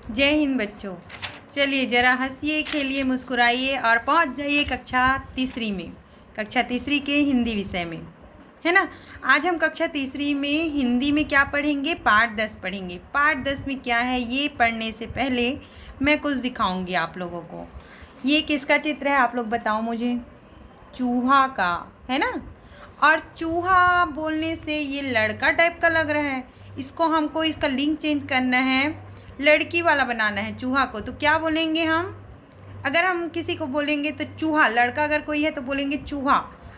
जय हिंद बच्चों। चलिए ज़रा हंसिए, खेलिए, मुस्कुराइए और पहुंच जाइए कक्षा तीसरी में, कक्षा तीसरी के हिंदी विषय में, है ना। आज हम कक्षा तीसरी में हिंदी में क्या पढ़ेंगे? पाठ 10 पढ़ेंगे। पाठ 10 में क्या है ये पढ़ने से पहले मैं कुछ दिखाऊंगी आप लोगों को। ये किसका चित्र है आप लोग बताओ मुझे? चूहा का, है ना। और चूहा बोलने से ये लड़का टाइप का लग रहा है, इसको हमको इसका लिंग चेंज करना है, लड़की वाला बनाना है चूहा को। तो क्या बोलेंगे हम? अगर हम किसी को बोलेंगे तो चूहा, लड़का अगर कोई है तो बोलेंगे चूहा,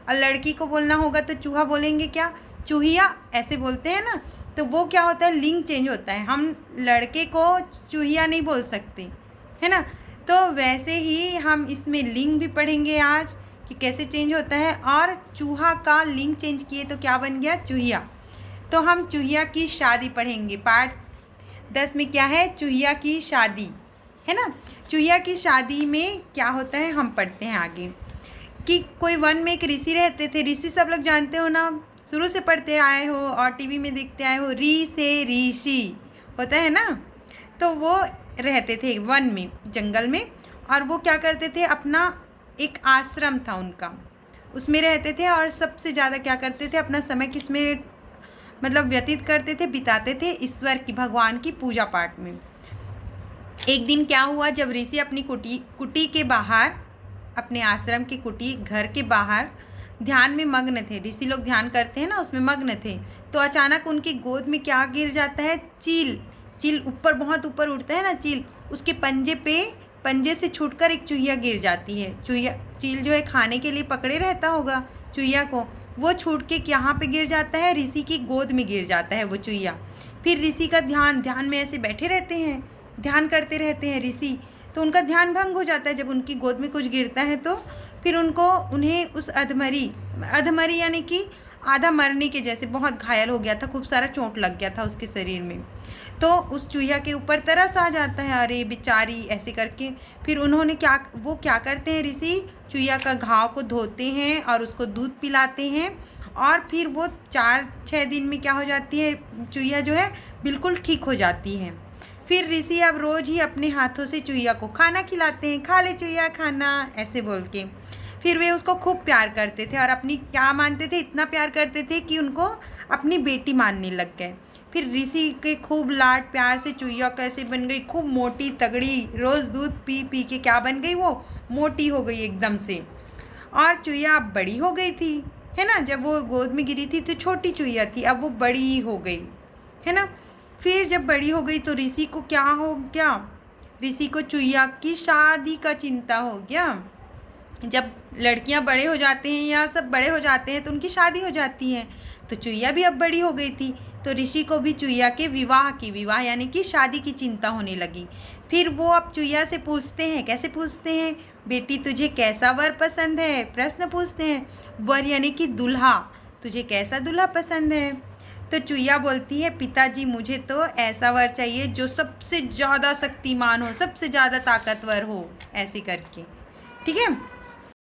और लड़की को बोलना होगा तो चूहा बोलेंगे क्या? चूहिया, ऐसे बोलते हैं ना। तो वो क्या होता है, लिंग चेंज होता है, हम लड़के को चूहिया नहीं बोल सकते, है ना। तो वैसे ही हम इसमें लिंग भी पढ़ेंगे आज कि कैसे चेंज होता है। और चूहा का लिंग चेंज किए तो क्या बन गया? चूहिया। तो हम चूहिया की शादी पढ़ेंगे। पाठ 10 में क्या है? चूहिया की शादी, है ना। चूहिया की शादी में क्या होता है हम पढ़ते हैं आगे। कि कोई वन में एक ऋषि रहते थे। ऋषि सब लोग जानते हो ना, शुरू से पढ़ते आए हो और टीवी में देखते आए हो। री से ऋषि होता है ना। तो वो रहते थे वन में, जंगल में। और वो क्या करते थे, अपना एक आश्रम था उनका, उसमें रहते थे। और सबसे ज़्यादा क्या करते थे, अपना समय किसमें मतलब व्यतीत करते थे, बिताते थे? ईश्वर की, भगवान की पूजा पाठ में। एक दिन क्या हुआ, जब ऋषि अपनी कुटी के बाहर, अपने आश्रम की कुटी घर के बाहर ध्यान में मग्न थे। ऋषि लोग ध्यान करते हैं ना, उसमें मग्न थे। तो अचानक उनकी गोद में क्या गिर जाता है? चील। चील ऊपर, बहुत ऊपर उड़ता है ना चील, उसके पंजे से छूटकर एक चूहिया गिर जाती है। चील जो है खाने के लिए पकड़े रहता होगा चूहिया को, वो छूट के यहाँ पे गिर जाता है, ऋषि की गोद में गिर जाता है वो चूहिया। फिर ऋषि का ध्यान में ऐसे बैठे रहते हैं, ध्यान करते रहते हैं ऋषि। तो उनका ध्यान भंग हो जाता है जब उनकी गोद में कुछ गिरता है। तो फिर उन्हें उस अधमरी यानी कि आधा मरने के जैसे, बहुत घायल हो गया था, खूब सारा चोट लग गया था उसके शरीर में। तो उस चूहिया के ऊपर तरस आ जाता है, अरे बेचारी, ऐसे करके। फिर वो क्या करते हैं ऋषि, चूहिया का घाव को धोते हैं और उसको दूध पिलाते हैं। और फिर वो 4-6 दिन में क्या हो जाती है, चूहिया जो है बिल्कुल ठीक हो जाती है। फिर ऋषि अब रोज़ ही अपने हाथों से चूहिया को खाना खिलाते हैं, खा ले चूहिया खाना, ऐसे बोल के। फिर वे उसको खूब प्यार करते थे और अपनी क्या मानते थे, इतना प्यार करते थे कि उनको अपनी बेटी मानने लग गए। फिर ऋषि के खूब लाड प्यार से चूहिया कैसे बन गई, खूब मोटी तगड़ी, रोज़ दूध पी पी के क्या बन गई, वो मोटी हो गई एकदम से। और चूहिया अब बड़ी हो गई थी, है ना। जब वो गोद में गिरी थी तो छोटी चूहिया थी, अब वो बड़ी हो गई, है ना। फिर जब बड़ी हो गई तो ऋषि को क्या हो गया, ऋषि को चूहिया की शादी का चिंता हो गया। जब लड़कियां बड़े हो जाते हैं या सब बड़े हो जाते हैं तो उनकी शादी हो जाती है। तो चूहिया भी अब बड़ी हो गई थी, तो ऋषि को भी चूहिया के विवाह यानी कि शादी की चिंता होने लगी। फिर वो अब चूहिया से पूछते हैं, कैसे पूछते हैं, बेटी तुझे कैसा वर पसंद है, प्रश्न पूछते हैं। वर यानी कि दूल्हा, तुझे कैसा दूल्हा पसंद है? तो चूहिया बोलती है, पिताजी मुझे तो ऐसा वर चाहिए जो सबसे ज़्यादा शक्तिमान हो, सबसे ज़्यादा ताकतवर हो, ऐसे करके, ठीक है।